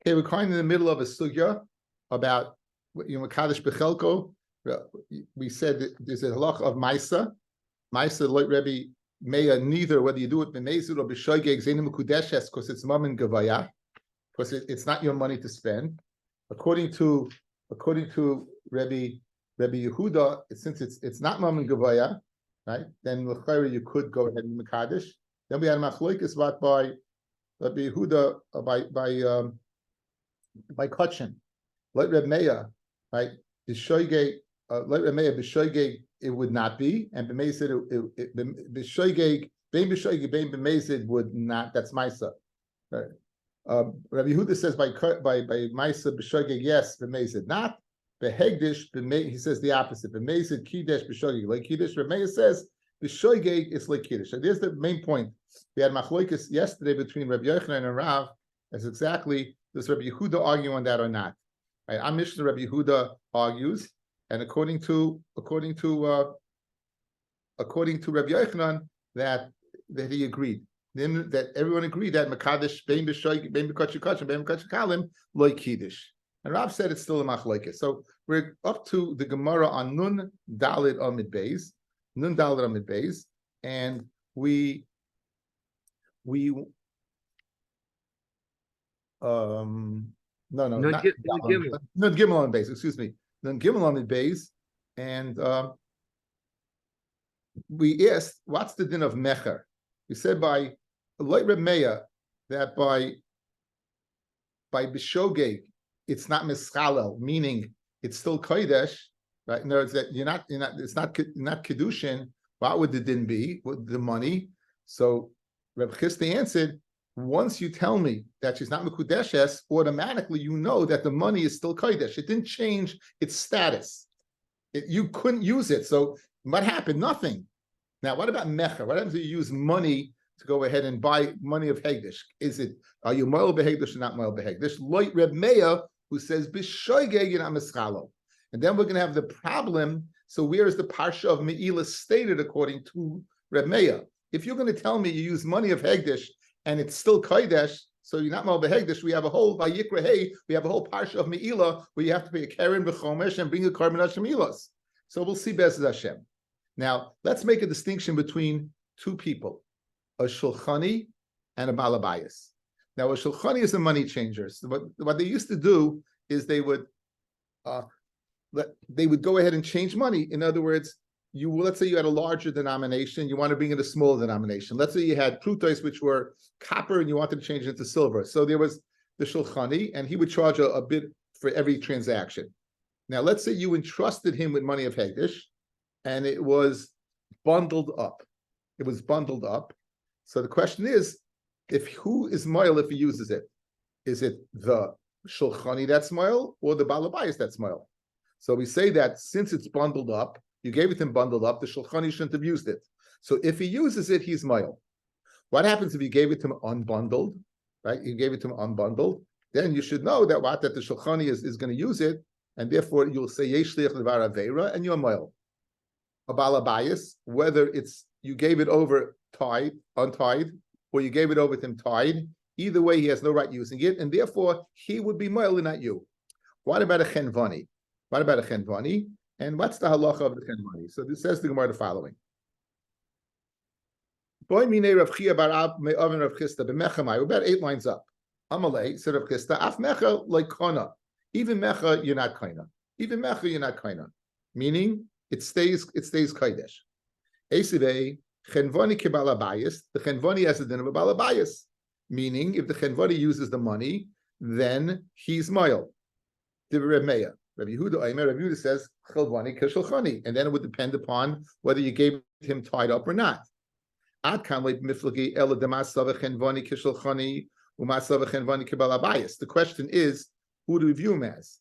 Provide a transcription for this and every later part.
Okay, we're kind of in the middle of a sugya about Kaddish Bechelko. We said that there's a halach of Maisa. Maisa, like Rabbi Meya, neither whether you do it b'mezid or b'shoigeg zeinu mekudeshes because it's mammon gavaya, because it's not your money to spend. According to Rabbi Yehuda, since it's not mammon gavaya, right? Then l'chayre you could go ahead and mekadesh. Then we had machlokes by Rabbi Yehuda by Kidushin, like Rabbi Meya, right? B'shoigeg, like Rabbi Meya b'shoigeg. It would not be, and b'mezid b'shoigeg bein b'shoigeg bein b'mezid would not. That's Maisa. Right. Rabbi Yehuda says by Maisa b'shoigeg yes, b'mezid not. B'hegdish he says the opposite. B'mezid kidesh b'shoigeg like kiddush. Rabbi Meir says b'shoigeg is like kiddush. So there's the main point. We had machlokes yesterday between Rabbi Yochanan and Rav. As exactly does Rabbi Yehuda argue on that or not? Right. Our Mishnah Rabbi Yehuda argues. And according to Rabbi Yochanan, that he agreed. Then that everyone agreed that Makadesh bein b'shoigeg bein b'kachikash and bein b'kachikalim loy kiddush. And Rav said it's still a machlokes. So we're up to the Gemara on Nun Dalid Amid Beis, and we Nun Gimel on Beis. Excuse me. Then Gimel on the base, and we asked, what's the din of mecher? We said by like Reb Meya that by b'shogeg it's not mischalel, meaning it's still kodesh, right? In other words, that it's not Kidushin. What would the din be with the money? So Reb Chista answered, once you tell me that she's not mekudeshes, automatically you know that the money is still kodesh. It didn't change its status. You couldn't use it. So what happened? Nothing. Now, what about mecher? What happens if you use money to go ahead and buy money of hegdish? Are you moel behegdish or not moel behegdish? Like Reb Meya, who says b'shoigeg you're not mischalo. And then we're going to have the problem. So where is the parsha of Me'ilah stated according to Reb Meya? If you're going to tell me you use money of hegdish and it's still kodesh, so you're not mal behegdish. We have a whole vayikra hey. We have a whole parsha of Me'ilah where you have to pay a keren b'chomesh and bring a korban hashemilos. So we'll see Be'ez Hashem. Now let's make a distinction between two people, a shulchani and a balabayas. Now a shulchani is a money changer. So what they used to do is they would go ahead and change money. In other words, let's say you had a larger denomination, you want to bring in a smaller denomination. Let's say you had prutos which were copper and you wanted to change it to silver. So there was the shulchani, and he would charge a bit for every transaction. Now let's say you entrusted him with money of hegdish, and it was bundled up. So the question is, who is moil if he uses it? Is it the shulchani that's moil or the balabayas that's moil? So we say that since it's bundled up, you gave it him bundled up, the shulchani shouldn't have used it. So if he uses it, he's moil. What happens if you gave it to him unbundled? Right? You gave it to him unbundled, then you should know that the shulchani is going to use it, and therefore you'll say yesh liach levar aveira, and you're moil. A balabayas, whether it's you gave it over untied, or you gave it over to him tied, either way he has no right using it, and therefore he would be moil and not you. What about a chenvani? And what's the halacha of the chenvani? So this says the Gemara the following. We're about 8 lines up. Amalei said Rav Chista, af mecha like kona. Even mecha you're not kaina. Meaning it stays kodesh. Esivei chenvani kebalabayis. The chenvani has the din of a balabayis. Meaning if the chenvani uses the money, then he's moil. The Reb Meya. Rabbi Yehuda says chelvani keshulchani, and then it would depend upon whether you gave him tied up or not. The question is, who do we view him as?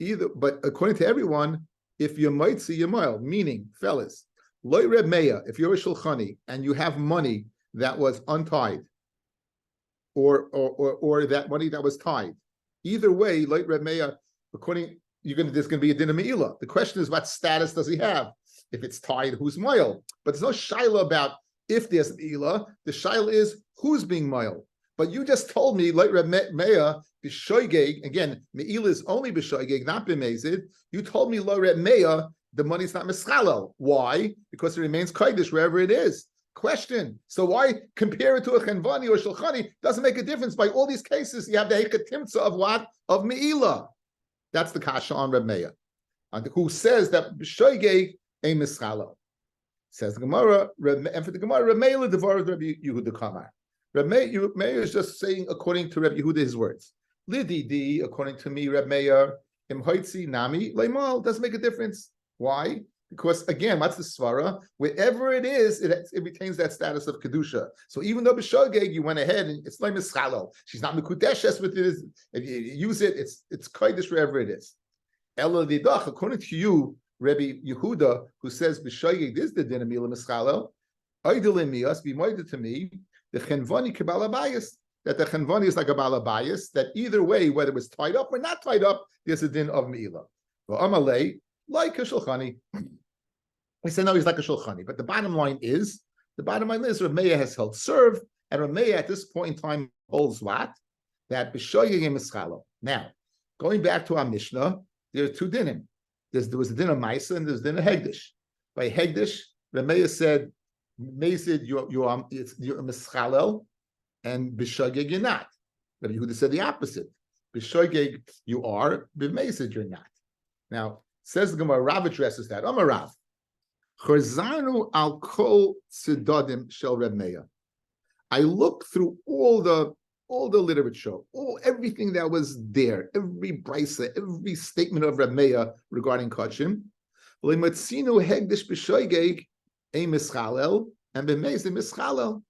Either, but according to everyone, if you're mitzi, you're moil. Meaning, fellas, loy Reb Meya, if you're a shulchani and you have money that was untied, or that money that was tied. Either way, like Reb Meya, there's going to be a din of Me'ilah. The question is, what status does he have? If it's tied, who's moil? But there's no shaila about if there's Me'ilah. The shaila is who's being moil. But you just told me, like Reb Meir, b'shoigeg, again, Me'ila is only b'shoigeg, not b'mezid. You told me, like Reb Meir, the money's not mischalel. Why? Because it remains kodesh wherever it is. Question. So why compare it to a chenvani or shulchani? Doesn't make a difference. By all these cases, you have the hekatimtza of what? Of Me'ila. That's the kasha on Reb Meir, who says that b'shoigeg ain't mischalel. Says the Gemara, and for the Gemara, Reb Meir devared Rabbi Yehuda Kamar. Reb Meir is just saying according to Reb Yehuda his words. Lididi, according to me, Reb Meir, imhoitzi nami leimal, doesn't make a difference. Why? Because again, what's the svara? Wherever it is, it retains that status of kedusha. So even though b'shogeg, you went ahead and it's like mischalo. She's not mekudeshes with it. If you use it, it's kodesh wherever it is. Ela lidach, according to you, Rabbi Yehuda, who says b'shogeg is the din of mila mischalo. Oidel mias be moided to me. The chenvani kabbalah bias, that the chenvani is like a bala bias, that either way, whether it was tied up or not tied up, there's a din of meila. Amalei, like a shulchani. We say no, he's like a shulchani. But the bottom line is, Rav Meir has held serve, and Rav Meir at this point in time holds what? That b'shoyeg mischalo. Now, going back to our Mishnah, there are two dinim. There was a din of Maisa and there's a din of Hegdish. By Hegdish, Rav Meir said, Mezid, you're a mischalel, and b'shogeg you're not. Rabbi Yehuda said the opposite. B'shogeg you are, b'mezid you're not. Now, says the Gemara, Rav addresses that. Amar Rav, Charzanu al kol tzedadim shel Reb Meir. I looked through all the literature, everything that was there, every brisa, every statement of Reb Meir regarding kachim. L'matzinu hegdish b'shogeg a mischalel and b'mezid mischalel,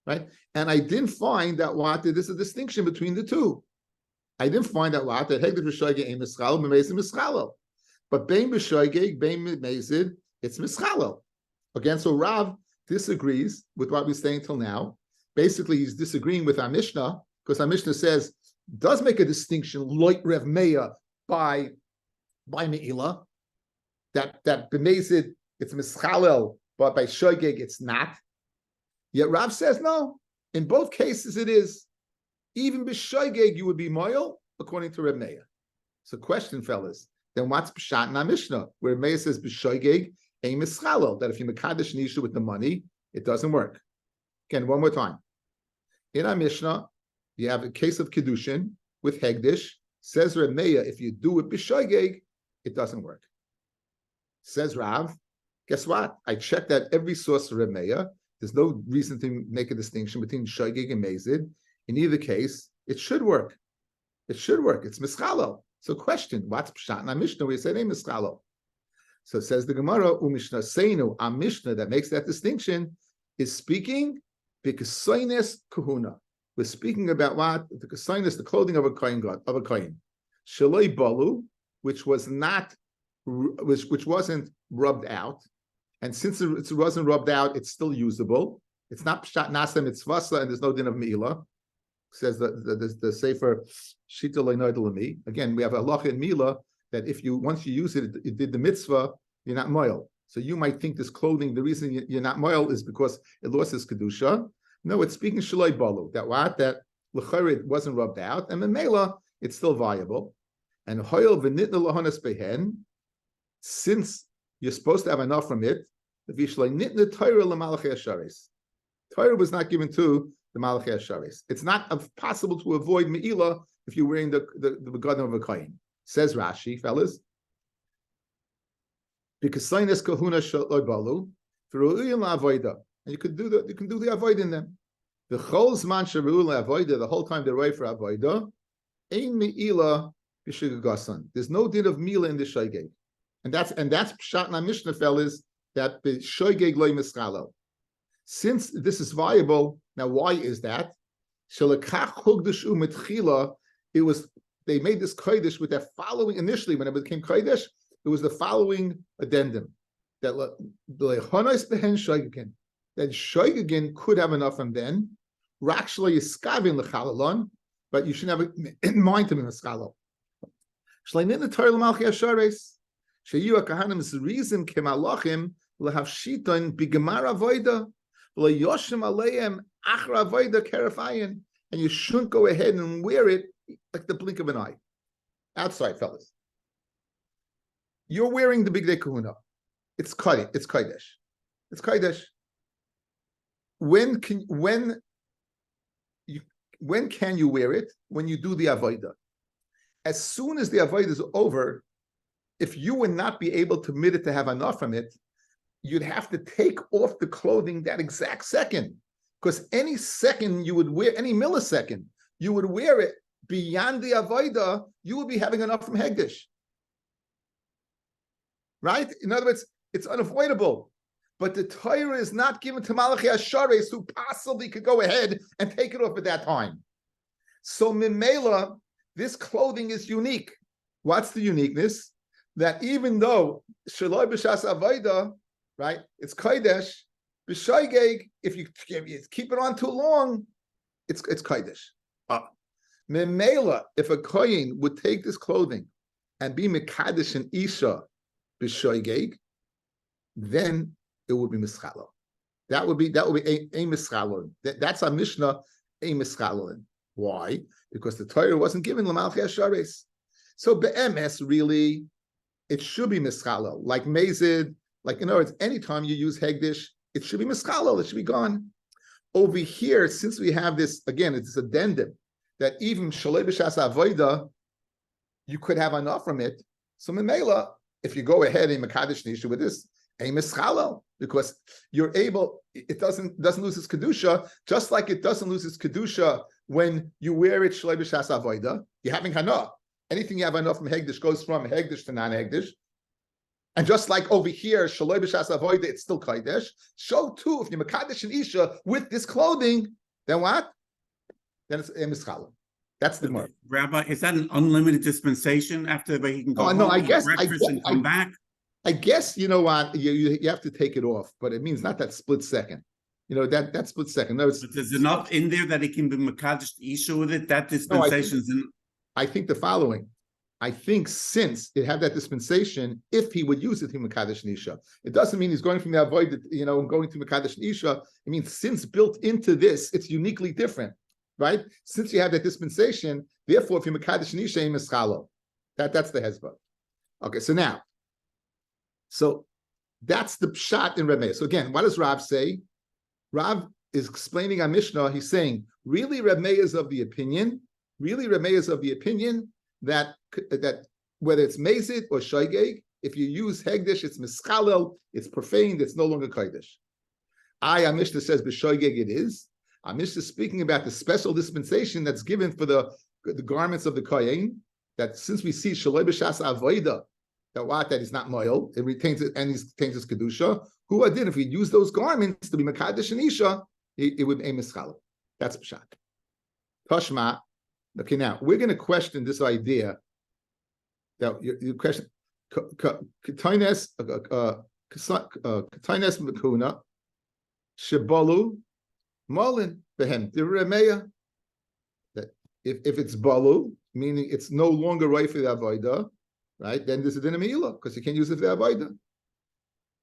right? And I didn't find that there's a distinction between the two. I didn't find that that hegdish b'shogeg a mischalel b'mezid mischalel, but bein b'shogeg bein b'mezid it's mischalel. Again, so Rav disagrees with what we're saying till now. Basically, he's disagreeing with our Mishnah because our Mishnah says does make a distinction like Rev Meir by Me'ila that b'mezid it's mischalel, but by shogeg it's not. Yet Rav says no. In both cases it is. Even b'shogeg you would be moil according to Reb Meir. So question, fellas, then what's pshat in our Mishnah where Meir says b'shogeg a mischalel, that if you mekadesh nisha with the money, it doesn't work. Again, one more time. In our Mishnah, you have a case of Kidushin with Hegdish. Says Reb Meir, if you do it b'shogeg, it doesn't work. Says Rav, guess what? I checked out every source of Reb Meir. There's no reason to make a distinction between shogeg and mezid. In either case, it should work. It should work. It's mischalo. So question, what's pshat in our Mishnah where you say mischalo? So it says the Gemara, Mishnah Seinu, our Mishnah that makes that distinction is speaking b'kesoines kahuna. We're speaking about what? The kesoines, the clothing of a kohen god, of a kohen. Shaloi balu, which wasn't rubbed out. And since it wasn't rubbed out, it's still usable. It's not pshat nasa mitzvasa, and there's no din of meila. Says the Sefer Shita Leinoidalami. Again, we have a halacha in Mila that if once you use it, it did the mitzvah, you're not moil. So you might think this clothing, the reason you're not moil is because it lost its kedusha. No, it's speaking shaloi balu. That l'chayre it wasn't rubbed out, and memela it's still viable. And hoil v'nitna lahanas behen, since you're supposed to have enough from it, the vishlei nitna Torah l'malachei asharis. Torah was not given to the malachei asharis. It's not possible to avoid meila if you're wearing the begadim of a kohen. Says Rashi, fellas, because sinus kahuna shaloi balu v'ru'uyim la'avoida, and you can do the avoid in them. The chol zman sheru'u la'avoida, the whole time they're away for avoida, ein meila b'shigagasan. There's no din of mila in the shogeg, and that's pshat na Mishnah, fellas, that the shogeg loy mischalo. Since this is viable, now why is that? Shalakach hugdushu mitchila. They made this kodesh with their following, initially when it became kodesh, it was the following addendum, that lechonos behen shogegin, that shogegin could have enough from then, rakshla yiskavin lechalalon, but you shouldn't have it in mind to be mischalo. Shleinin the Torah l'malchei ashares, sheyu hakahanim zrizim kemalachim lehav shiton bigemar avoida, v'leyoshim aleim achra avoida kerafayin. and you shouldn't go ahead and wear it like the blink of an eye. Outside, fellas. You're wearing the Big Day Kahuna. It's Kodesh. It's Kodesh. It's Kodesh. When can you wear it? When you do the avodah. As soon as the avodah is over, if you would not be able to admit it to have enough from it, you'd have to take off the clothing that exact second. Because any second you would wear, any millisecond, you would wear it beyond the avodah, you would be having enough from Hegdish. Right? In other words, it's unavoidable. But the Torah is not given to Malachi Ashares, who possibly could go ahead and take it off at that time. So Mimela, this clothing is unique. What's the uniqueness? That even though Shaloi B'Shas Avodah, right, it's Kodesh, B'Shoigeg, if you keep it on too long, it's Kodesh. Mimela, if a Kohen would take this clothing and be Mekadesh and Isha B'Shoigeg, then it would be mischalo. That would be a mischalo. That's our Mishnah, a mischalo. Why? Because the Torah wasn't given l'malchei ashares. So be'emes, really, it should be mischalo. Like mezid, like in other words, anytime you use hegdish, it should be mischalo. It should be gone. Over here, since we have this again, it's this addendum that even shalei b'shas avoda, you could have enough from it. So memela, if you go ahead and mekadesh nisha with this, a mischalo, because you're able, it doesn't lose its kedusha, just like it doesn't lose its kedusha when you wear it shalei b'shas avoda. You're having hana. Anything you have enough from hegdish goes from hegdish to non-hegdish. And just like over here, shaloi b'shas avoda, it's still kodesh. So too, if you're mekadesh and isha with this clothing, then what? Then it's a mischalo. That's the mark. Rabbi, is that an unlimited dispensation after he can go home, I guess, breakfast and come back? I guess, you know what, you have to take it off, but it means not that split second. You know, that split second. No, but there's enough in there that he can be mekadesh isha with it. That dispensation I think the following. I think since it had that dispensation, if he would use it, he mekadesh nisha. It doesn't mean he's going from the avoid, going to mekadesh nisha. It means since built into this, it's uniquely different, right? Since you have that dispensation, therefore, if you mekadesh nisha, you mischalo. That's the hezbollah. Okay, so that's the pshat in Rabbi. So again, what does Rav say? Rav is explaining our Mishnah. He's saying, really, Rabbi is of the opinion that whether it's mezid or shoigeg, if you use hegdish, it's mischalel, it's profaned, it's no longer kodesh. Our Mishnah says b'shoigeg it is. Our Mishnah is speaking about the special dispensation that's given for the garments of the kohen. That since we see shaloi b'shas avoda, that is not moil, it retains it and it retains its kedusha. Who did if we use those garments to be mekadesh and isha, it would be mischalel. That's pshat. Toshma. Okay, now we're going to question this idea that you question Ketines Makuna Shabalu Malin Behem Diremeya. That if it's balu, meaning it's no longer right for the avodah, right? Then there's a din because you can't use it for the avodah.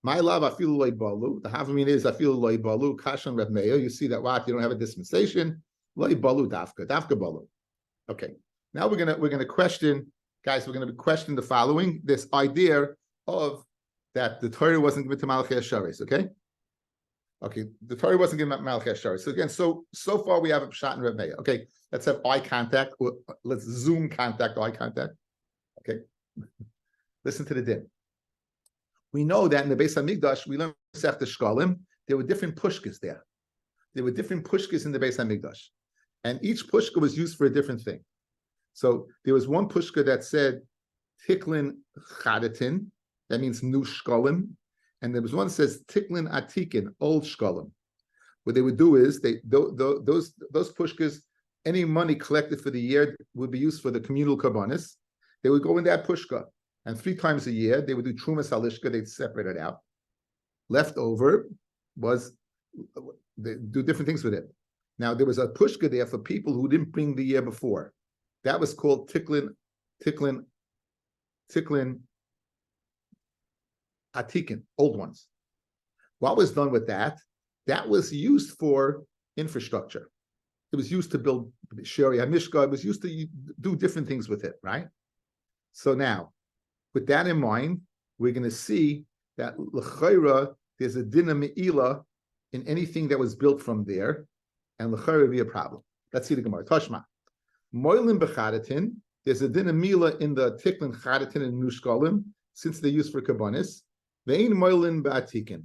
My love, I feel like balu. The half of me is I feel like balu. Kashan Reb Meir. You see that what you don't have a dispensation. Like balu dafka balu. Okay, now we're gonna question, guys. We're gonna question the following: this idea of that the Torah wasn't given to Malachi Asharis. Okay, the Torah wasn't given to Malachi Asharis. So again, so far we have a pshat and Reb Meir. Okay, let's have eye contact. Let's zoom contact, eye contact. Okay, listen to the din. We know that in the Beis Hamikdash we learned Sefta Shkalim. There were different pushkas there. There were different pushkas in the Beis Hamikdash. And each pushka was used for a different thing. So there was one pushka that said tiklin chadatin, that means new shkolim, and there was one that says tiklin atikin, old shkolim. What they would do is those pushkas, any money collected for the year would be used for the communal karbanis. They would go in that pushka, and 3 times a year they would do trumas halishka. They'd separate it out. Leftover was they do different things with it. Now, there was a pushka there for people who didn't bring the year before. That was called tiklin atikin, old ones. What was done with that? That was used for infrastructure. It was used to build Shari HaMishka. It was used to do different things with it, right? So now, with that in mind, we're going to see that l'chayra, there's a din of me'ila in anything that was built from there, and l'chayra would be a problem. Let's see the Gemara. Tashma. Moilin b'chadatin, there's a din of me'ila in the tiklin chadatin and nushkalim, since they're used for kabbanis. Ve'in moilin ba'atikin.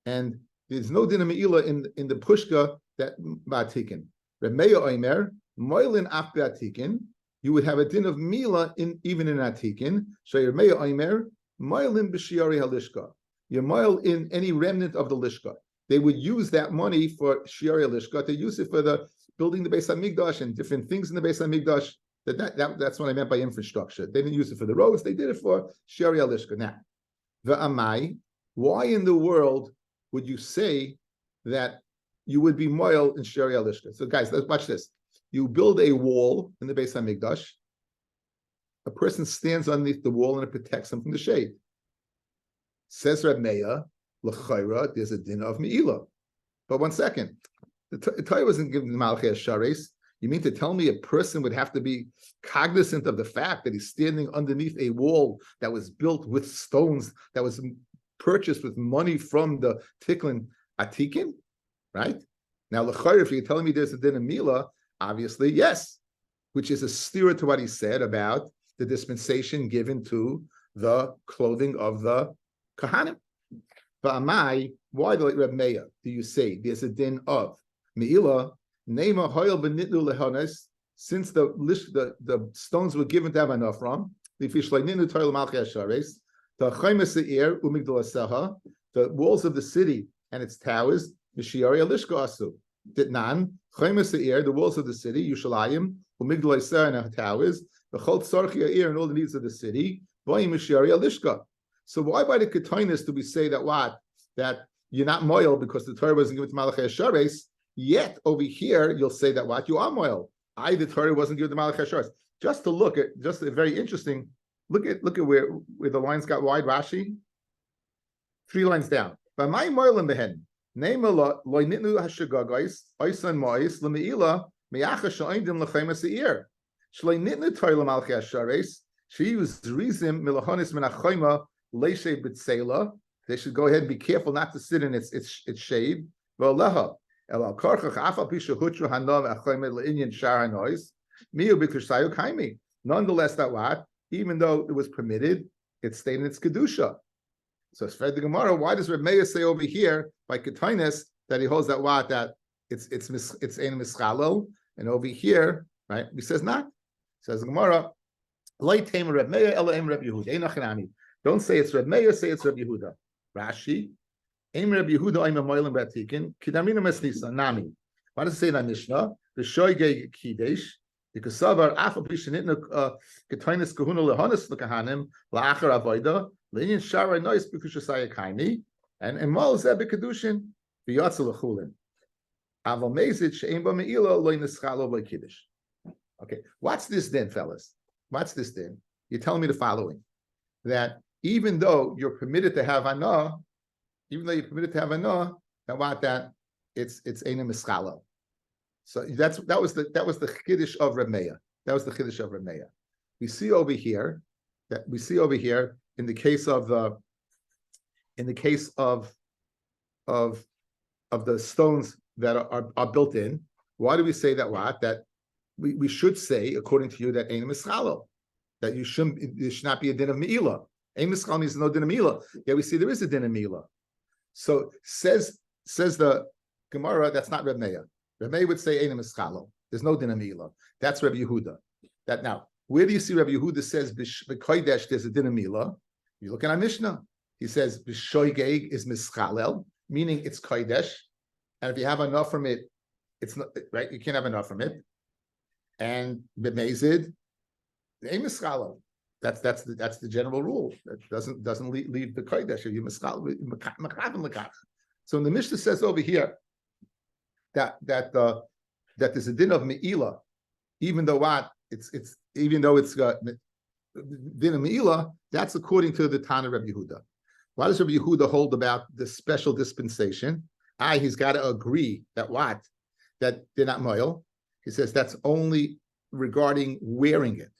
And there's no din of me'ila in the pushka that ba'atikin. Remeya oimer, moilin af ba'atikin, you would have a din of mila even in atikin. So Remeya oimer, moilin b'shiari halishka. You moil in any remnant of the lishka. They would use that money for shiari halishka. They use it for the building the Beis Hamikdash and different things in the Beis Hamikdash. That's what I meant by infrastructure. They didn't use it for the roads. They did it for shiari halishka. Now, the amai, why in the world would you say that you would be moil in shiari halishka? So guys, let's watch this. You build a wall in the Beis Hamikdash. A person stands underneath the wall and it protects him from the shade. Says Reb Meir, l'chayra, there's a din of me'ila. But one second, the Torah wasn't given the Malchei Shares. You mean to tell me a person would have to be cognizant of the fact that he's standing underneath a wall that was built with stones, that was purchased with money from the Tiklin Atikin? Right? Now, l'chayra, if you're telling me there's a din of me'ila, obviously, yes, which is a steer to what he said about the dispensation given to the clothing of the Kahanim. But Amai, why the Reb Meir do you say there's a din of Me'ila, Neima Hoyel Benitlu Lehones, since the stones were given to have enough from, the walls of the city and its towers, Mishiari Alishka Asu. Ditnan, the walls of the city, Yushalayim, Umigdal Isar and her towers, the Chol Tzarchi Eir and all the needs of the city, Boy Mishiari Alishka. So why by the Ketainis do we say that what? That you're not moil because the Torah wasn't given to Malachei Shares, yet over here you'll say that what? You are moil. The Torah wasn't given to Malachei Shares. Just to look at, just a very interesting, look at where the lines got wide, Rashi. 3 lines down. By my moil in the head. Name a lot, loy nitnu hashagagais, oisan mois, lemeila, meyacha sha'indim lechem seir. Shloi nitnu Torah Malachei Shares, she used rizim milachonis menachayma. They should go ahead and be careful not to sit in its shade. Nonetheless, that what? Even though it was permitted, it stayed in its kedusha. So it's fed the Gemara. Why does Reb Meir say over here by Ketainis that he holds that what? That it's ein mischalel, and over here, right? He says not. Says the Gemara, Leit Tamer Reb Meir Elaim Reb Yehuda. Don't say it's Reb Meir, say it's Reb Yehuda. Rashi, Aim Reb Yehuda, I'm a moilim batikin, Kidamina Mesnisa, Nami. Why does it say in the Mishnah? The Shoige Kidesh, because Savar, Afa Pishanitna, Ketainis Kahuna Lehonis Lakahanim, La'achar Avoida, Linian Shara Nois Bikushasaya Kaini, and Mal Zeb Kidushin, the Yatzalachulin. Aval Mezit, Sheim Ba Me'ila, Loin Neschalo by Kiddush. Okay, what's this then, fellas? What's this then? You're telling me the following, that even though you're permitted to have anah, that what that it's eina mischala. So that was the chiddush of Reb Meir. That was the chiddush of Reb Meir. We see over here in the case of the stones that are built in. Why do we say that what? That we should say, according to you, that eina mischala, that there should not be a din of meila. Ein mischal means no din of meila. Yeah, we see there is a din of meila. So says the Gemara, that's not Reb Meir. Reb Meir would say ein mischalo. There's no din of meila. That's Reb Yehuda. That now, where do you see Reb Yehuda says b'kodesh there's a din of meila? You look at our Mishnah. He says b'shoigeg is mischalel, meaning it's kodesh, and if you have enough from it, it's not right. You can't have enough from it. And b'mezid, ein mischalo. That's the general rule. That doesn't leave the kodesh. You mischal. So when the Mishnah says over here that there's a din of meila, even though it's din of meila, that's according to the Tana Rabbi Yehuda. Why does Rabbi Yehuda hold about the special dispensation? He's got to agree that they're not moil. He says that's only regarding wearing it.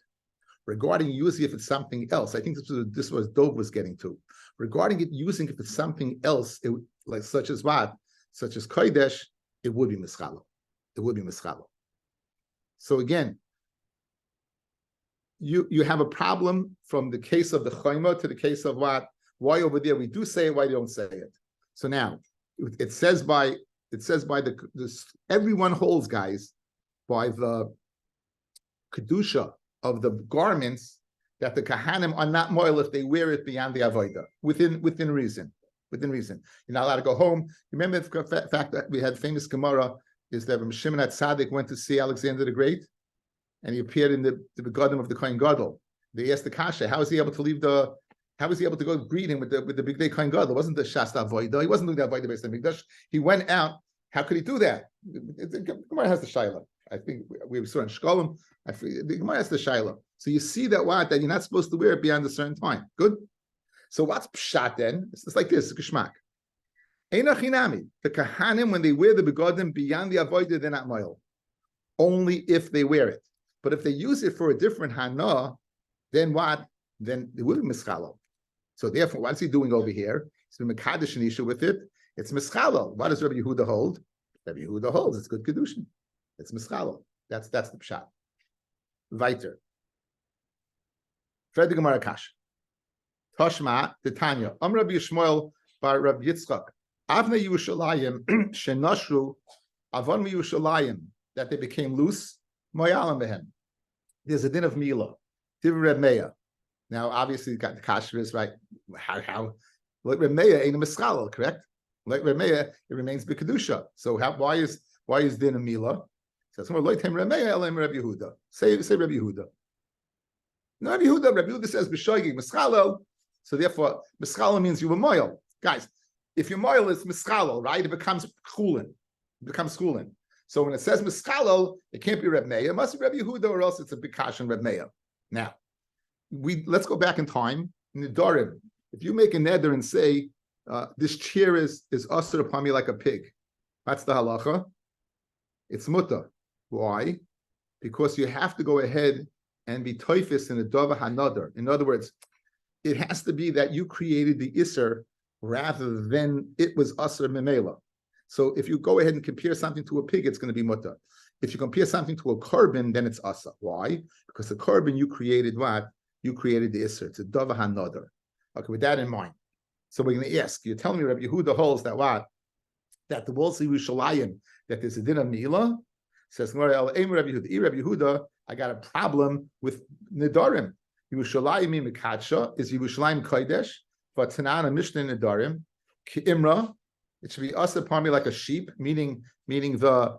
Regarding using if it's something else, I think this was Dov was getting to. Regarding it using if it's something else, like such as what, such as kodesh, it would be mischalo. It would be mischalo. So again, you have a problem from the case of the chayma to the case of what. Why over there we do say it, why they don't say it? So now it says by everyone holds, guys, by the kedusha of the garments that the kahanim are not moil if they wear it beyond the avodah within reason. Within reason, you're not allowed to go home. Remember the fact that we had famous Gemara is that when Shimon HaTzadik went to see Alexander the Great, and he appeared in the begodim of the Kohen Gadol. They asked the kasha, how was he able to leave the? How was he able to go greet him with the big day Kohen Gadol? It wasn't the Shasta Avodah. He wasn't doing the Avodah based on Mikdash. He went out. How could he do that? The Gemara has the Shaila. I think we saw in Shkolim. The Gemara has the Shaila. So you see that that you're not supposed to wear it beyond a certain time. Good. So what's pshat then? It's like this. Geshmak. Einachinami. The kahanim when they wear the begodim beyond the avodah, they're not moil. Only if they wear it. But if they use it for a different hana, then what? Then it will be mischalo. So therefore, what's he doing over here? He's been mekadosh an isha with it. It's mischalo. What does Rabbi Yehuda hold? Rabbi Yehuda holds it's good Kidushin. It's mischalo. That's the pshat. Weiter. Fred the Gemara Kash. Toshma the Tanya. Rabbi Yishmael bar Rabbi Yitzchak. Avnei Yerushalayim shenashru avon Yerushalayim that they became loose. Moyalam behem. There's a din of Mila. Div Reb Meir. Now, obviously, you got the kashrus, right? How? Like Reb Meir ain't a mischalel, correct? Like Reb Meir, it remains b'kedusha. So why is din of Mila? So it's more like him Reb Meir elam Reb Yehuda. Say Reb Yehuda. No, Reb Yehuda says b'shoigig mischalel. So therefore, mischalel means you were moil. Guys, if you're moil, it's mischalel, right? It becomes chulin. It becomes chulin. So when it says mischalel, it can't be Reb Meir. It must be Reb Yehuda, or else it's a bikash and Reb Meir. Now, let's go back in time. In the Dorim, if you make a neder and say this chair is usher upon me like a pig, that's the halacha. It's mutter. Why? Because you have to go ahead and be toifis in the dava hanadar. In other words, it has to be that you created the isser rather than it was usher memela. So if you go ahead and compare something to a pig, it's going to be mutter. If you compare something to a carbon, then it's asa. Why? Because the carbon you created what? You created the isser. It's a dava hanadar. Okay, with that in mind. So we're going to ask, you're telling me Rabbi Yehuda holds that what? That the walls of Yerushalayim, that there's a din of Mila? Says Rabbi Yehuda, I got a problem with Nidarim. Yerushalayim Mikadsha is Yerushalayim Kodesh, but Tanana Mishnah Nidarim, Imra. It should be us upon me like a sheep, meaning the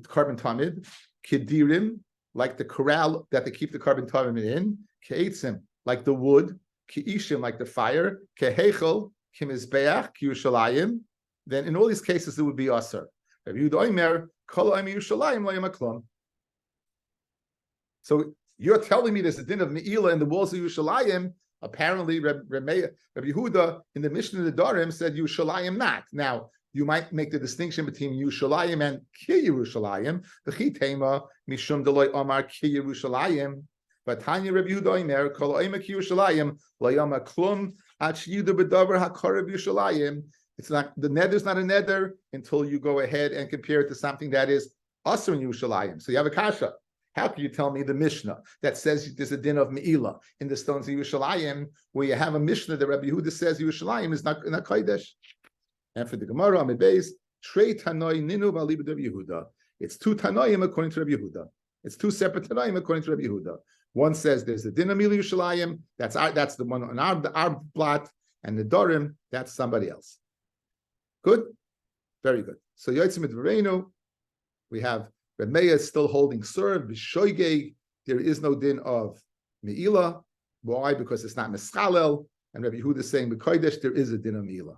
carbon tamid. Kidirim, like the corral that they keep the carbon tamid in. Ke'etzim, like the wood. Ke'ishim, like the fire. Ke'hechel, kimizbeach, Yerushalayim. Then in all these cases it would be aser. Rabbi Yehuda Omer, Kol Omer Yerushalayim lo yamaklum. So you're telling me there's a din of Me'ila in the walls of Yerushalayim. Apparently, Rabbi Yehuda in the Mishnah of the Darim said Yerushalayim not. Now, you might make the distinction between Yerushalayim and Ki Yerushalayim. The Chitema Mishum Deloy Omar Ki Yerushalayim. But Tanya Rabbi Yehuda Omer Kol Omer Ki Yerushalayim lo yamaklum at Shiuda B'Davar HaKorev Yerushalayim. It's not, the nether's not a nether until you go ahead and compare it to something that is also in Yerushalayim. So you have a kasha. How can you tell me the Mishnah that says there's a din of Me'ila in the stones of Yerushalayim, where you have a Mishnah that Rabbi Yehuda says Yerushalayim is not Kodesh? And for the Gemara on the base, Trei Tanoi Ninu V'Alibud Rabbi Yehuda. It's two Tanoim according to Rabbi Yehuda. It's two separate Tanoim according to Rabbi Yehuda. One says there's a din of Me'ila Yerushalayim. That's the one on our blot, and the Dorim, that's somebody else. Good, very good. So Yotzim Dvareinu, we have Reb Meir is still holding serve, b'shoigeg. There is no din of Me'ila. Why? Because it's not Meschalel. And Rabbi Yehuda is saying, b'kodesh, there is a din of Me'ila.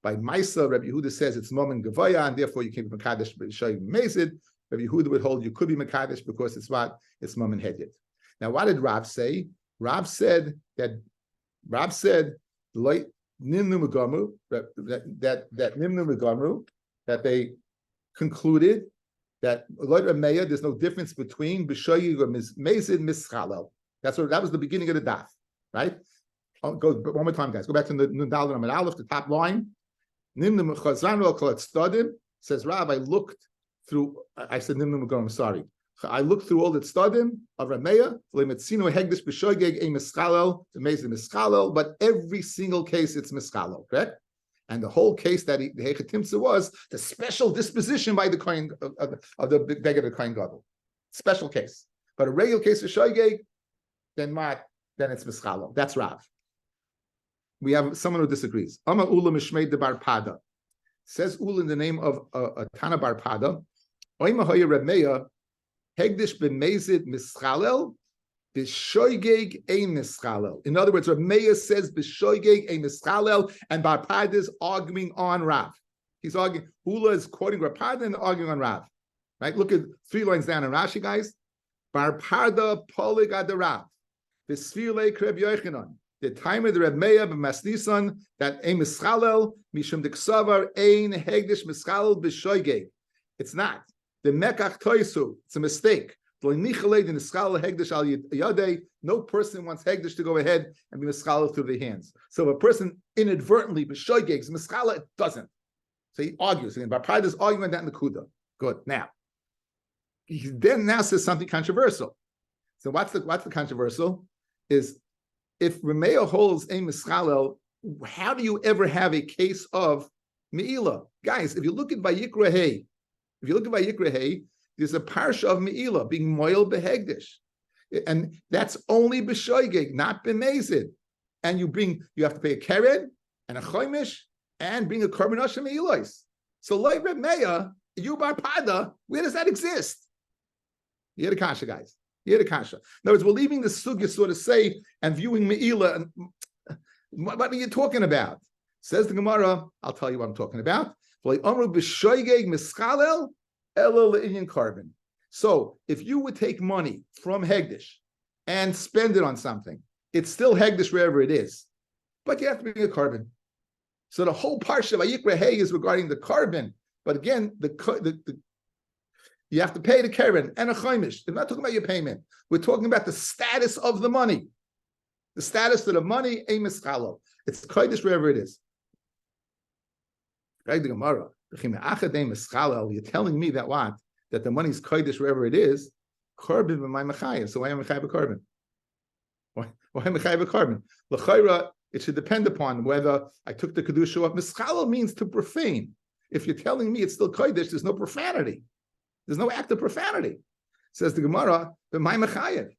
By Maisa, Rabbi Yehuda says it's Mom and Gavaya, and therefore you can't be Mekadesh b'shoigeg Mezid. Rabbi Yehuda would hold you could be Mekadesh because it's what? It's Mom and Hedyet. Now, what did Rav say? Rav said, Nimnu Megamru, that Nimnu Megamru, that they concluded that there's no difference between b'shoyeg or mezid mischalel. That was the beginning of the daf, right? Go one more time, guys. Go back to the Nudal Amid Aleph, the top line. Nimnu mechazanu kol tzdadim, says Rav. I looked through. I said Nimnu Megor. I'm sorry. I looked through all the tzdadim of Rameya. V'lemetzinu hegdish b'shoyeg a mischalel, the mezid mischalel, but every single case it's mischalel, correct? And the whole case that the Hechatimtza was the special disposition by the Kohen of the beggar of the Kohen Gadol. Special case. But a regular case of Shoygeg, then it's Mischalo. That's Rav. We have someone who disagrees. Ama Ula Mishmei de Bar Pada. Says Ula in the name of Tana Bar Pada. Oima Hoya Remeya, Hegdish b'mezid Mischalel, B'shoygeg ein mischalel. In other words, Rameya says b'shoygeg ein mischalel, and Bar Pada is arguing on Rav. He's arguing. Ula is quoting Bar Pada and arguing on Rav. Right? Look at 3 lines down in Rashi, guys. Bar Pada polig ad Rav. V'sfilei kreb yochanan. The time of the Rameya b'masnisan that ein mischalel mishum diksavar ein hegdish mischalel b'shoygeg. It's not. The mekach toisu. It's a mistake. No person wants hegdish to go ahead and be mischala through the hands. So if a person inadvertently b'shoygegs mischala, it doesn't. So he argues. And Bar Pada is arguing that in the Kuda. Good. Now, he then now says something controversial. So what's the controversial? Is if Rameya holds a mischalel, how do you ever have a case of meila? Guys, if you look at Vayikra Hey, there's a parsha of Me'ilah being moil behegdish, and that's only b'shoygeg, not b'mezid. And you have to pay a keren and a choimish and bring a korban hashem me'ilos. So like Reb Meya, you Bar Pada, where does that exist? You hear the kasha, guys. You hear the kasha. In other words, we're leaving the sugya sort of say and viewing Me'ilah. And what are you talking about? Says the Gemara. I'll tell you what I'm talking about. B'shoygeg mischalel. Carbon. So if you would take money from Hegdish and spend it on something, it's still Hegdish wherever it is, but you have to bring a carbon. So the whole parsha of Vayikra Hey is regarding the carbon, but again, you have to pay the keren and a chaimish. We're not talking about your payment. We're talking about the status of the money. The status of the money, a mischalo. It's kodesh wherever it is. Right, the Gemara. You're telling me that what? That the money's kodesh wherever it is, carbon b'may mechayim. So why am I mechayim carbon? Why am I mechayim carbon? L'chayra, it should depend upon whether I took the kedusha off. Mischalo means to profane. If you're telling me it's still kodesh, there's no profanity. There's no act of profanity. Says the Gemara, b'may mechayim.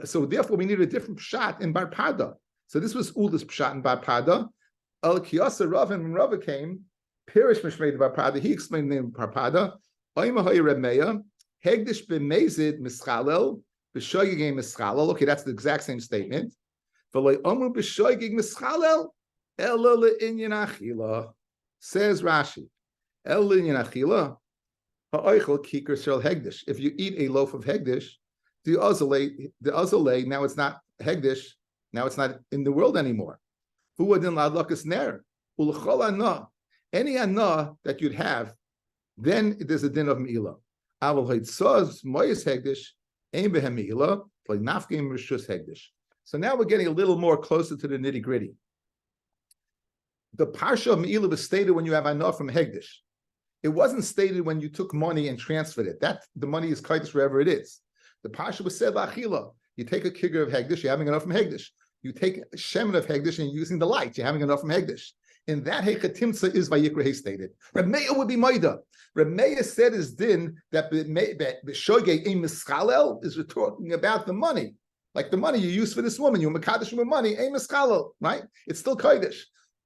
So therefore, we need a different pshat in Bar Pada. So this was Ula's pshat in Bar Pada. Al kiyasa Rav, and when Rav came. Pirish Mishmei Bar Pada, he explained the name of Bar Pada. Oima Hoya Reb Meya, Hegdish b'mezid mischalel, b'shoygeg mischalel. Okay, that's the exact same statement. V'loy omu b'shoygeg mischalel, ela le'inyan achila. Says Rashi, ela le'inyan achila, ha'oichel kikar shel Hegdish. If you eat a loaf of Hegdish, the azalei, now it's not Hegdish, now it's not in the world anymore. Hu adin la'adlakas ner, ul'chol anah. Any anah that you'd have, then there's a din of me'ilah. Aval haitzaz moyes hegdish ein behem me'ilah like nafkim rishus hegdish. So now we're getting a little more closer to the nitty gritty. The parsha of me'ilah was stated when you have anah from hegdish. It wasn't stated when you took money and transferred it. That the money is kodesh wherever it is. The parsha was said la'achila. You take a kigger of hegdish, you're having enough from hegdish. You take a shemen of hegdish and you're using the light, you're having enough from hegdish. In that Hechatimtza is Vayikra Hey stated. Reb Meya would be Maida. Reb Meya said his din that B'shoygeg ein mischalel is talking about the money. Like the money you use for this woman, you mekadosh with money, ein mischalel, right? It's still kodesh.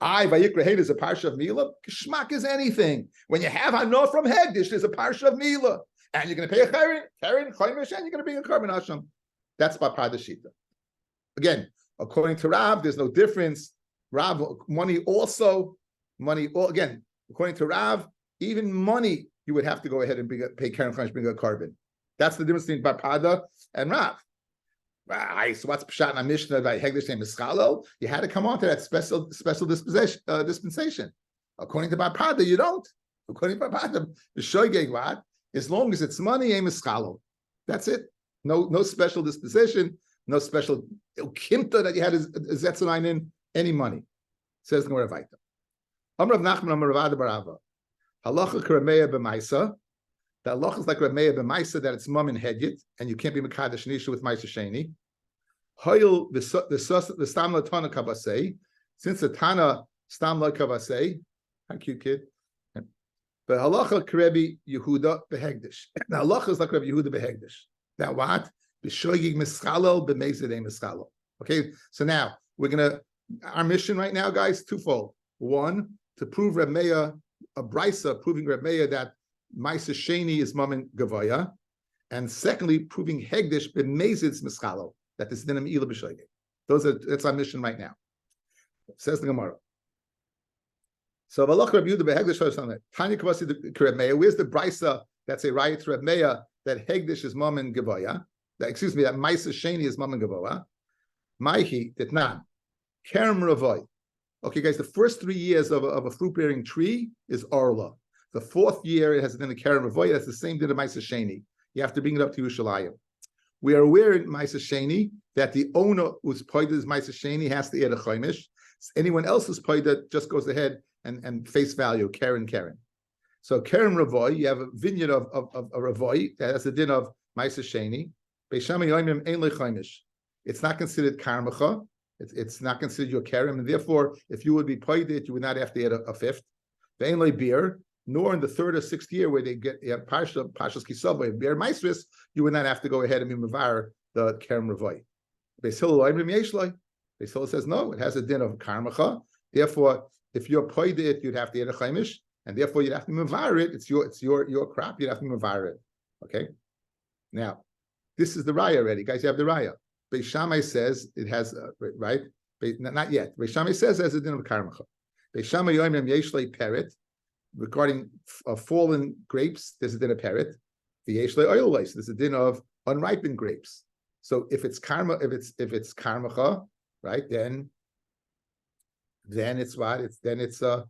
Vayikra Hey is a parsha of Mila. Kishmak is anything. When you have Hanor from Hegdish, there's a parsha of Mila. And you're going to pay a keren, choimish, and you're going to bring a korban hashem. That's by Pada Shita. Again, according to Rav, there's no difference. Rav, money, again, according to Rav, even money, you would have to go ahead and pay keren choimish, bring a korban. That's the difference between Bar Pada and Rav. Right, so what's Pshat in Mishnah by Hegdish and Mischalo? You had to come on to that special dispensation. According to Bar Pada, you don't. According to Bar Pada, the Shoygeg what? As long as it's money, aim is chalo. That's it. No special disposition, no special kimta that you had as zetzanin in any money. Says the Gemara Vaita. Amrav Nachman Amar Rav Barava. Halacha k'Rameya b'Maisa. The halacha is like Rameya b'Maisa that it's mum and hedyet, and you can't be mekadesh nisha with Maisa Sheni. Hoyel the stam latana kabasei. Since the Tana stam la kabasei, how cute kid. But halacha k'Rebbe Yehuda behegdish. The halacha is like Rebbe Yehuda behegdish. Now what? B'shoyig mischalel b'meizedei mischalel. Okay, so now we're gonna. Our mission right now, guys, twofold. One, to prove Reb Meir, a brisa proving Reb Meir that Maisa Sheni is Mammon Gavaya, and secondly, proving Hegdish b'mezid's mischalo, that this dinim ila b'shoyge. That's our mission right now. Says the Gemara. So Valach Reb Yehuda b'Hegdish Tanya Kavasi Reb Meir. Where's the brisa that's a riot to Reb Meir that Hegdish is Mammon Gavaya? That Maisa Sheni is Mammon Gavaya. Maihi did not. Kerem Ravoi. Okay, guys, the first 3 years of a fruit-bearing tree is Orla. The 4th year, it has been a Kerem Ravoi. That's the same din of Maisa Sheni. You have to bring it up to Yerushalayim. We are aware in Maisa Sheni that the owner who's paid is Maisa Sheni has to add a Chaimish. Anyone else who's paid that just goes ahead and face value, Karen. So Kerem Ravoi, you have a vineyard of a Ravoi, that has the din of Maisa Sheni. Beisham Yoimim Ein Le Chaimish. It's not considered Karmacha. It's not considered your kerem, and therefore, if you would be paid it, you would not have to add a 5th. They ain't like beer, nor in the 3rd or 6th year where they get pashas kisavay beer maestris, you would not have to go ahead and mimavar the kerem ravoy. Beis Hillel says no, it has a din of karmacha. Therefore, if you're paid it, you'd have to add a chaimish, and therefore you'd have to mimavar it. It's your crop. You'd have to mimavar it. Okay. Now, this is the raya already, guys. You have the raya. Beis Shammai says it has right. Not yet. Beis Shammai says it has a din of karmacha. Beis Shammai yoimim yeshlei peret regarding fallen grapes. There's a din of peret. The yeshlei oilos. There's a din of unripened grapes. So if it's karma, if it's karmacha, right? Then it's what? Then it's the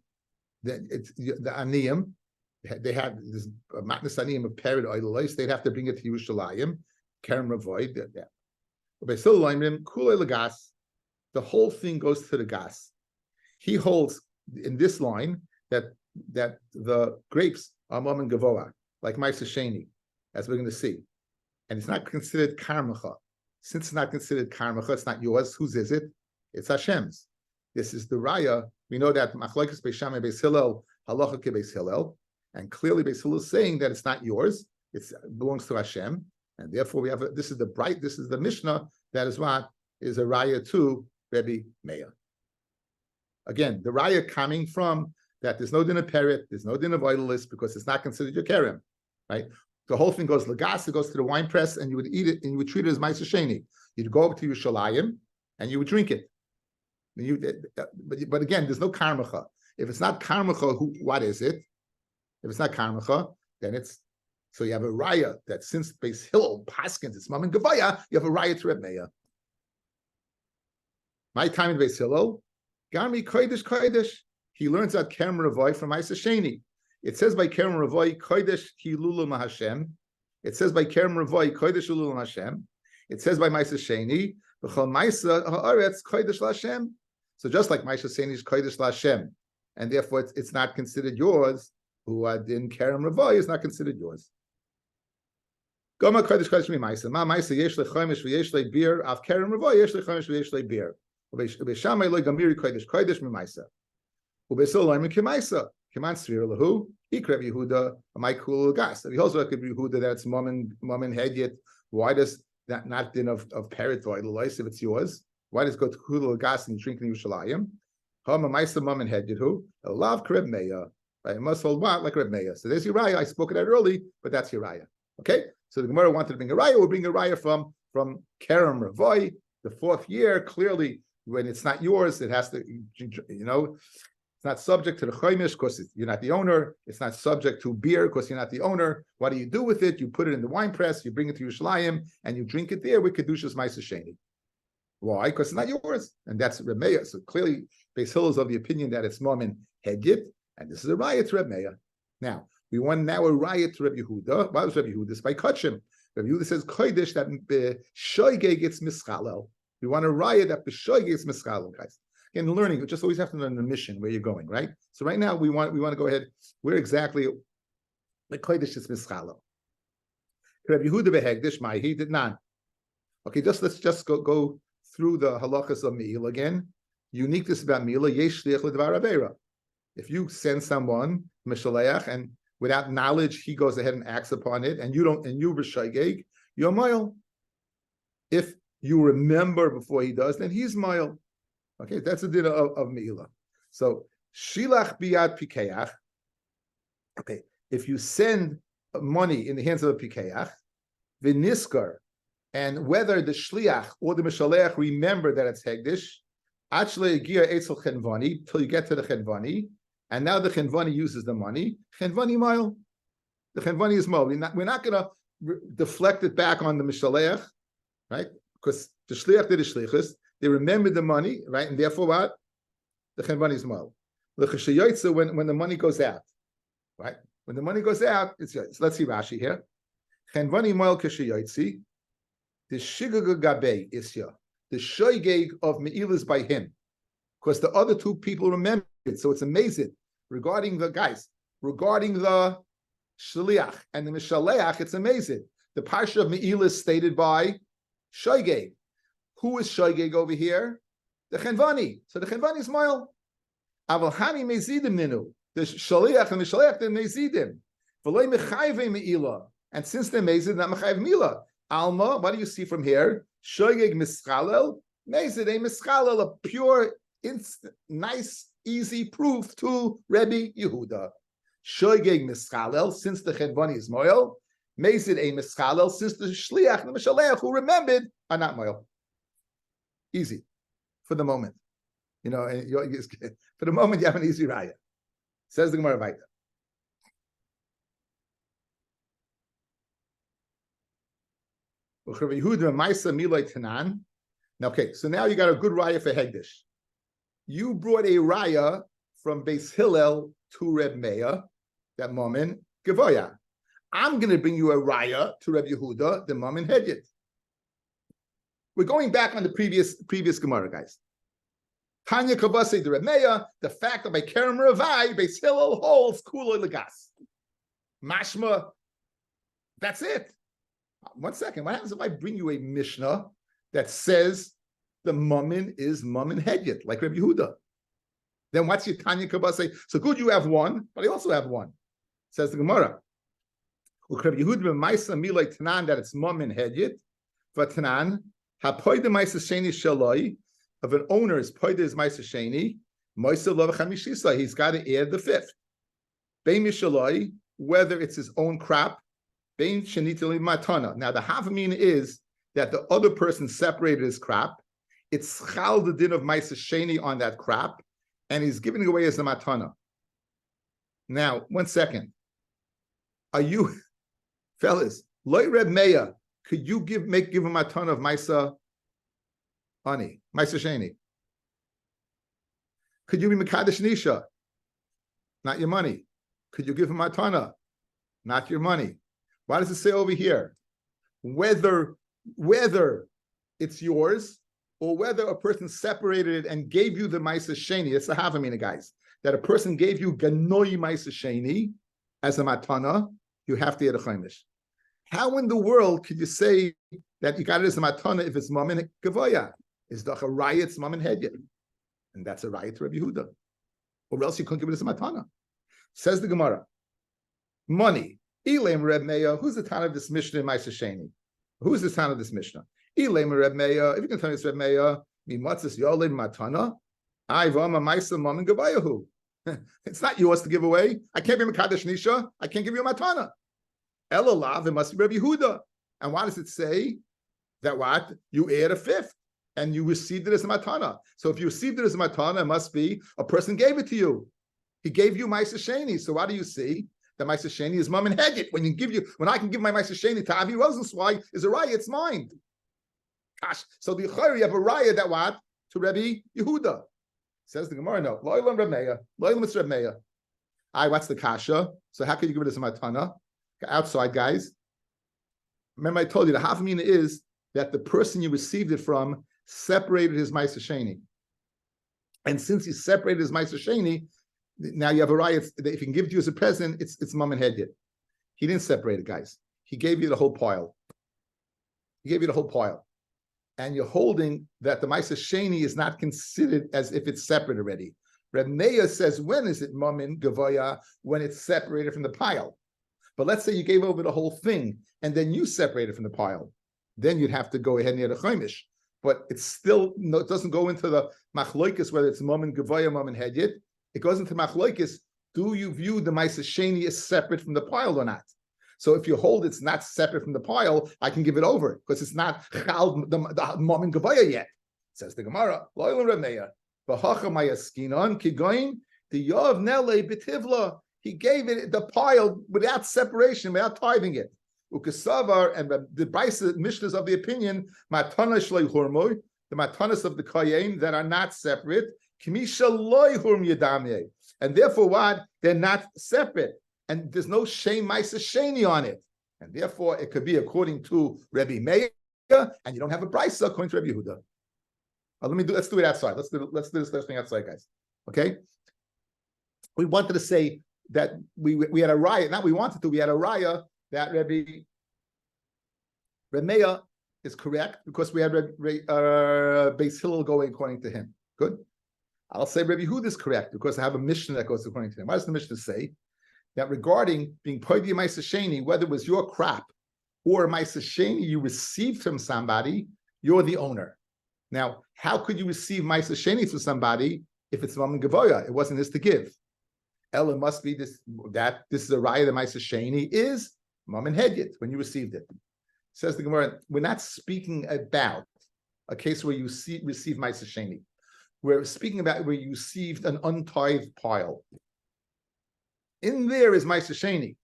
aniyim. They have this matnas aniyim of peret oilos. They'd have to bring it to Yerushalayim. Kerem ravoid. The whole thing goes to the gas. He holds in this line that the grapes are mom and gavoa, like Maisa Sheni, as we're going to see. And it's not considered karmacha. Since it's not considered karmacha, it's not yours. Whose is it? It's Hashem's. This is the raya. We know that machlokes Beis Shammai Beis Hillel, halacha ke Beis Hillel, and clearly Beis Hillel is saying that it's not yours. It belongs to Hashem. And therefore, we have this is the Mishnah that is what is a raya to Rebbe Meir. Again, the raya coming from that there's no din of peret, there's no din of oilis because it's not considered your kerem, right? The whole thing goes lagas, it goes to the wine press, and you would eat it and you would treat it as Maisa Sheni. You'd go up to Yerushalayim and you would drink it. But again, there's no karmacha. If it's not karmacha, what is it? If it's not karmacha, then it's. So you have a raya that since Beis Hillel paskins it's Mammon Gavaya, you have a raya to Reb Meir. My time in Beis Hillel, Gami Kodesh. He learns that Kerem Ravoy from Maisa Sheni. It says by Kerem Ravoy Kodesh Hilulu Mahashem. It says by Kerem Ravoy Kodesh Hilulu Mahashem. It says by Maisa Sheni B'chol Maisa Haaretz Kodesh LaHashem. So just like Maisa Sheni is Kodesh LaHashem, and therefore it's not considered yours. Who in Kerem Ravoy is not considered yours. Goma Kodesh Kodesh Maisa. Ma Maisa Yesh LeChomish VeYesh LeBir. Av Kerem Ravoy Yesh LeChomish VeYesh LeBir. Ubeis Shammai Lo Gamiri Kodesh Kodesh Maisa. Ubeis Hillel Loimer Kemaisa. Keman Svir Lahu. Ikreb Yehuda. Amaykul Gas. If he also could be Yehuda, that's mom and hedyet. Why does that not din of peret oilos if it's yours? Why does it go to Kulu Gas and drink in Yerushalayim? Hama Maisa mom and hedyet who? Love Reb Meir. Right? It must hold what like Reb Meir. So there's your raya. I spoke of that early, but that's your raya. Okay. So the Gemara wanted to bring a raya. We'll bring a raya from Kerem Ravoy, the 4th year. Clearly, when it's not yours, it has to, it's not subject to the choimish because you're not the owner. It's not subject to beer because you're not the owner. What do you do with it? You put it in the wine press, you bring it to Yerushalayim, and you drink it there with Kedushas Maisa Sheni. Why? Because it's not yours. And that's Reb Meir. So clearly, Beis Hillel is of the opinion that it's mom and hedyet, and this is a raya to Reb Meir. Now, We want now a riot to Rabbi Yehuda. Why was Rabbi Yehuda? It's by Kachim. Rabbi Yehuda says kodesh that b'shoigeg gets mischalel. We want a riot that b'shoigeg gets mischalel, guys. Again, learning, you just always have to learn the mission where you're going, right? So right now we want to go ahead. Where exactly the kodesh is mischalel? Rabbi Yehuda behegdish my he did not. Okay, let's just go through the halachas of me'ila again. Uniqueness about me'ila yesh shliach l'dvar avera. If you send someone mishaleach and without knowledge he goes ahead and acts upon it, and you don't, and you b'shaygeg, you're moil. If you remember before he does, then he's moil. Okay, that's the din of me'ila. So shilach biyad pikeach. Okay, if you send money in the hands of a pikeach, v'niskar, and whether the shliach or the mishaleach remember that it's hegdish, actually gia etzel chenvani till you get to the chenvani, and now the chenvani uses the money. Chenvani mile, the chenvani is mile. We're not going to deflect it back on the mishaleach, right? Because the shliach did the shlichus, they remembered the money, right? And therefore, what? The chenvani is mile. When the money goes out, right? When the money goes out, it's let's see Rashi here. Chenvani mile k'sheyotzi. The shigag gabe is here. The shoygeg of me'il is by him, because the other two people remember it. So it's amazing regarding the shliach and the mishaleach. It's amazing. The parsha of me'il is stated by shoygeg. Who is shoygeg over here? The chenvani. So the chenvani is moil. Aval hani mezidim ninu. The shliach and the mishaleach they're mezidim. V'loy mechayve me'ila. And since they're mezid, not mechayve me'ila. Alma, what do you see from here? Shoygeg mischalel, mezid a mischalel, a pure, nice, easy proof to Rabbi Yehuda. Shoygeg mischalel, since the chedvani is moil, mezid a mischalel, since the shliach and the mishaleach who remembered are not moil. Easy, for the moment. You know, for the moment you have an easy raya. Says the Gemara Vaita. Okay, so now you got a good raya for Hegdish. You brought a raya from Beis Hillel to Reb Meir, that moment, Gevoya. I'm going to bring you a raya to Reb Yehuda, the moment Hegyet. We're going back on the previous Gemara, guys. Tanya Kavase to Reb Meir, the fact that by Kerem Ravai, Beis Hillel holds Kulo Legas. Mashma, that's it. 1 second. What happens if I bring you a Mishnah that says the Mammon is Mammon Hegyet, like Rabbi Yehuda? Then what's your Tanya Kabba say? So good, you have one, but I also have one. Says the Gemara. Rabbi Yehuda b'maisa milay tanan that it's Mammon Hegyet. V'tanan hapoyde maisa sheni shaloi of an owner's poyde is maisa sheni maisa lo v'chamishisa. He's got to add the fifth. Bein mishaloi, whether it's his own crop. Now the havamina is that the other person separated his crop. It's chal the din of ma'aser sheni on that crop, and he's giving it away as a matana. Now, 1 second. Are you, fellas, loy Reb Meir, could you give a matana of ma'aser ani, ma'aser sheni? Could you be mekadesh nisha? Not your money. Could you give him matana? Not your money. Why does it say over here? Whether it's yours or whether a person separated it and gave you the Maisa Sheni, it's the Havamina, guys, that a person gave you Ganoi Maisa Sheni as a matana, you have to get a chaimish. How in the world could you say that you got it as a matana if it's Mamin Gavoya? Is the Harayat's Mamin Hedya? And that's a riot to Rabbi Yehuda. Or else you couldn't give it as a matana. Says the Gemara, money. Elam Reb Meir, who's the town of this Mishnah in Ma'aser Sheni? Who's the town of this Mishnah? Elam Reb Meir, if you can tell me it's Reb Meir, Mimatzis Yolim Matana, Ivama Maisa Mamin Gavayahu. It's not yours to give away. I can't be Mekadesh Nisha, I can't give you a Matana. Elalav, it must be Reb Yehuda. And why does it say that what? You add a fifth and you received it as a Matana. So if you received it as a Matana, it must be a person gave it to you. He gave you Ma'aser Sheni. So what do you see? The Ma'aser Sheni is Mammon Hegyet. When I can give my Ma'aser Sheni to Avi Rosenzweig, is a raya, it's mine. Gosh, so the Chayr, you have a raya that what? To Rabbi Yehuda. Says the Gemara, no. Lo'ilam Reb Meir. Lo'ilam it's Reb Meir. What's the kasha? So how can you give it as a matana? Outside, guys. Remember, I told you the hafamina is that the person you received it from separated his ma'aser sheni. And since he separated his ma'aser sheni, now you have a riot. If he can give it to you as a present, it's mom and head yet. He didn't separate it, guys. He gave you the whole pile. He gave you the whole pile. And you're holding that the ma'aser sheni is not considered as if it's separate already. Reb Meir says, when is it mamin gavoya? When it's separated from the pile. But let's say you gave over the whole thing and then you separated from the pile. Then you'd have to go ahead near the chaimish. But it's still, it doesn't go into the machloikis, whether it's mamin gavoya, mamin hedyet. It goes into machloikis. Do you view the ma'aser sheni as separate from the pile or not? So if you hold it's not separate from the pile, I can give it over because it's not chal the mamin gavoya yet. Says the Gemara, loyal Reb Meir. He gave it the pile without separation, without tithing it. Ukesavar and the Brisa Mishnahs of the opinion, matanas loy hurmoy, the matanas of the kayin that are not separate, kimisha loy hurm yadamye, and therefore what? They're not separate, and there's no shame ma'aser sheni on it, and therefore it could be according to Rabbi Meir, and you don't have a Brisa according to Rabbi Yehuda. Let's do it outside. Let's do this thing outside, guys. Okay. We wanted to say that we had a raya. Not we wanted to. We had a raya that Rabbi Meir is correct because we had Beis Hillel going according to him. Good. I'll say Rabbi Yehuda is correct because I have a mission that goes according to him. What does the mission say? That regarding being Poidi Ma'aser Sheni, whether it was your crop or Ma'aser Sheni you received from somebody, you're the owner. Now, how could you receive Ma'aser Sheni from somebody if it's Mammon Gavoya? It wasn't his to give. Ella must be this is a raya the Ma'aser Sheni is Mammon Hedyet when you received it. Says the Gemara, we're not speaking about a case where you receive Ma'aser Sheni. We're speaking about where you received an untithed pile. In there is Ma'aser Sheni,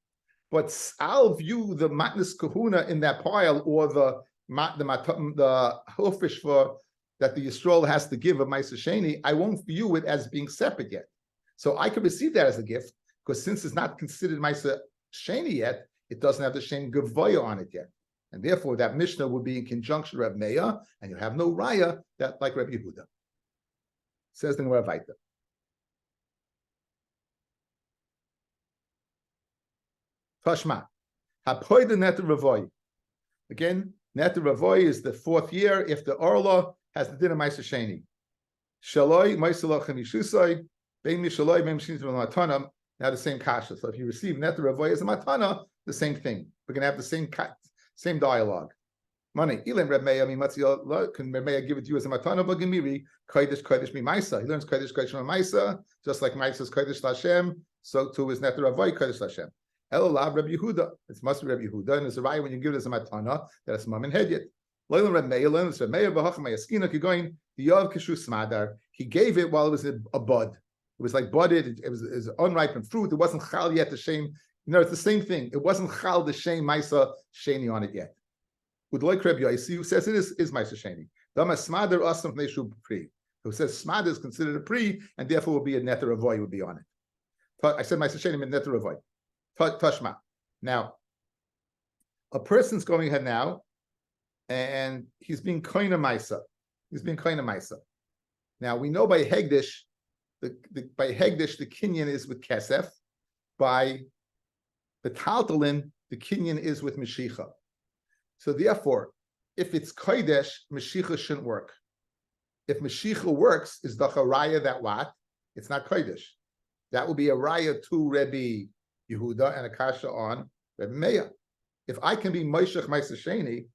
but I'll view the matnas kahuna in that pile or the hofish for that the Yisrael has to give a Ma'aser Sheni, I won't view it as being separate yet. So I could receive that as a gift, because since it's not considered Ma'aser Sheni yet, it doesn't have the Shem Gavoya on it yet. And therefore, that Mishnah would be in conjunction with Reb Meir, and you have no raya that like Reb Yehuda. Says the Gemara Vaita. Tashma. Hapoy the Net Ravoy. Again, Net Ravoy is the 4th year if the Orla has the din of Ma'aser Sheni. Shaloi, Ma'aser Chanishusai, Bein Mishaloi, Bein Mishin Matana, now the same kasha. So if you receive Net Ravoy as a Matana, the same thing. We're going to have the same dialogue. Money. Ilim Reb Meir, can Reb Meir give it to you as a Matana, but Gemiri, Kodesh Mi Maisa. He learns Kodesh Mi Maisa, just like Maisa's Kodesh Lashem, so too is Net Ravoy Kodesh Lashem. Elolav Reb Yehuda. It must be Reb Yehuda, and it's a right when you give it as a Matana, that it's Mam and Hedyet. Loyal Reb Meir, learns Reb Meir, V'hachma Yaskina, the Yov Kishu Smadar. He gave it while it was a bud. It was like budded, it was unripened fruit, it wasn't chal yet the shame. It's the same thing. It wasn't chal the shame Maisa Sheni on it yet. With Loy Kreb Yaisi, who says it is Maisa Sheni. Dama Smadar Asam Neshu Pri, who says Smadar is considered a Pri, and therefore will be a Neter Avoy would be on it. I said Maisa Sheni meant Neter Avoy. Tashma. Now, a person's going ahead now, and he's being koina Maisa. He's being koina Maisa. Now we know by Hegdish, by Hegdish the kinyan is with Kesef. By the Taltalin, the kinyan is with Meshicha. So therefore, if it's Kodesh, Meshicha shouldn't work. If Meshicha works, is the Raya that what? It's not Kodesh. That will be a Raya to Rabbi Yehuda and a Kasha on Rabbi Meir. If I can be Moshech Ma'aser Sheni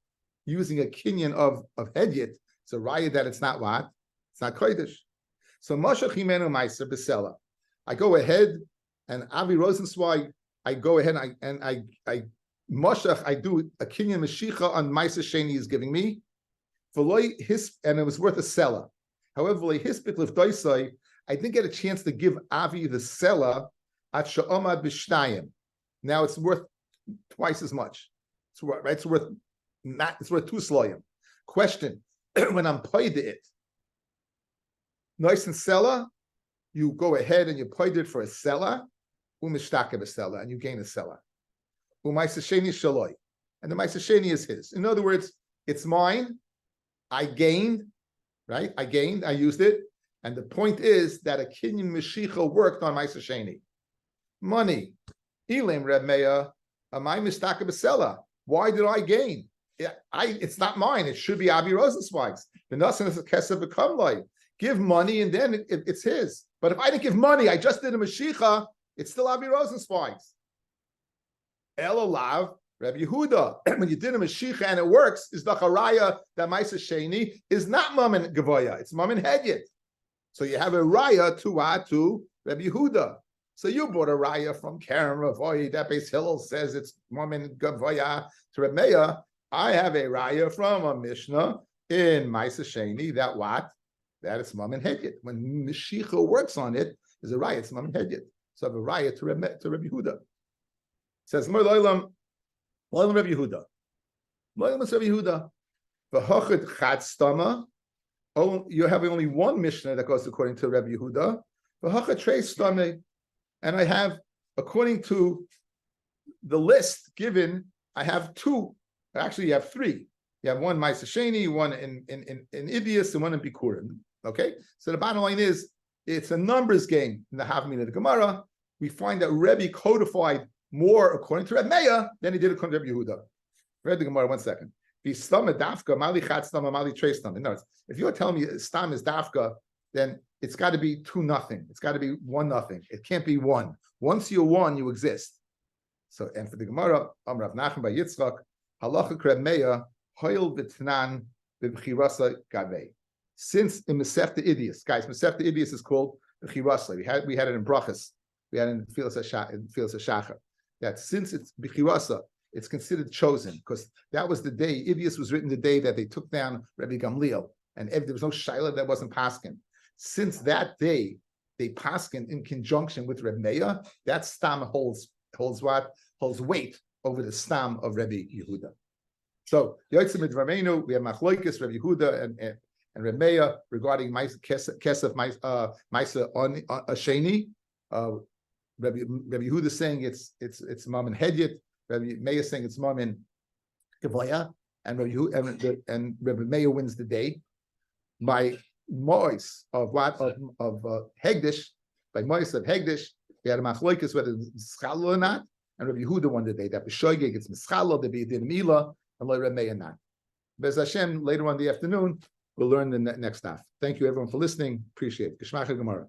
using a kinyan of Hedyet, it's a Raya that it's not what? It's not Kodesh. So Moshech Himenu Ma'aser B'Sela. I go ahead and Avi Rosenzweig, I go ahead and I Moshech, I do a kinyan Meshicha on Ma'aser Sheni is giving me. And it was worth a Sela. However, I didn't get a chance to give Avi the Sela at Sha'omad B'Shnayim. Now it's worth twice as much. It's worth, right? It's worth 2 sloyim. Question: when I'm paid it, nice and Sela, you go ahead and you paid it for a Sela, umishtake b'sela, and you gain a sela. U'maisa sheni shaloi, and the maisa sheni is his. In other words, it's mine. I gained, right? I used it. And the point is that a kinyan meshicha worked on maisa sheni. Money. Elim Reb Meir, amai mistake b'sela. Why did I gain? It's not mine. It should be Abi Rosenzweig's. The nasan is a kesef become like. Give money and then it's his. But if I didn't give money, I just did a Mashiach, it's still Abi Rosenzweig's. Elolav, Rabbi Yehuda. When you did a Mashiach and it works, is the Charaya that Maisa Sheni is not Mammon Gavoya, it's Mammon Hedyet. So you have a Raya to Rabbi Yehuda. So you bought a Raya from Karen Ravoy, that base Hillel says it's Mammon Gavoya to Rabbi Meir. I have a Raya from a Mishnah in Maisa Sheni that what? That it's Mammon Hedyet. When Mashiach works on it, is a Raya, it's Mammon Hedyet. So I have a Raya to Rabbi Yehuda. It says, Loilam Rabbi Yehuda. Loilam is Rabbi Yehuda. V'hochad chad stama. Oh, you're having only one Mishnah that goes according to Rabbi Yehuda. V'hochad trei stame. And I have, according to the list given, I have two. Actually, you have three. You have one Maisa Sheni, one in Idias, and one in Bikurim. Okay? So the bottom line is, it's a numbers game in the Havmin of the Gemara. We find that Rebbe codified more according to Reb Meir than he did according to Reb Yehuda. Read the Gemara 1 second. If you're telling me Stam is Dafka, then it's got to be 2-0. It's got to be 1-0. It can't be 1. Once you're 1, you exist. So, and for the Gemara, Rav Nachman by Yitzchak, Halacha Reb Meir, Hoil v'tnan b'bchirasa gavei. Since in Masefta Idias, guys, Masefta Idias is called b'chirasa. We had it in Brachas. We had it in Filas HaShachar. That since it's b'chirasa, it's considered chosen, because that was the day, Idias was written the day that they took down Rabbi Gamliel, and there was no Shaila that wasn't paskin. Since that day, they paskin in conjunction with Reb Meir, that stam holds weight over the stam of Rabbi Yehuda. So, Yotzim Midvarmenu, we have Machloikis, Rabbi Yehuda, and Reb Meir regarding Kesef Maisa on Sheni. Rabbi Yehuda saying it's Mammon Hedyet. Rabbi Meir saying it's Mammon Gavoya, and Rabbi Meir wins the day by Mois of Hegdish. By Mois of Hegdish, we had a Machloikis whether it's Schalo or not, and Rabbi Yehuda won the day. That B'shoigeg it's Mischalo, there be a Mila, and Rabbi Meir not. Bez Hashem, later on in the afternoon, we'll learn the next stuff. Thank you everyone for listening. Appreciate it. Geshmach Gemara.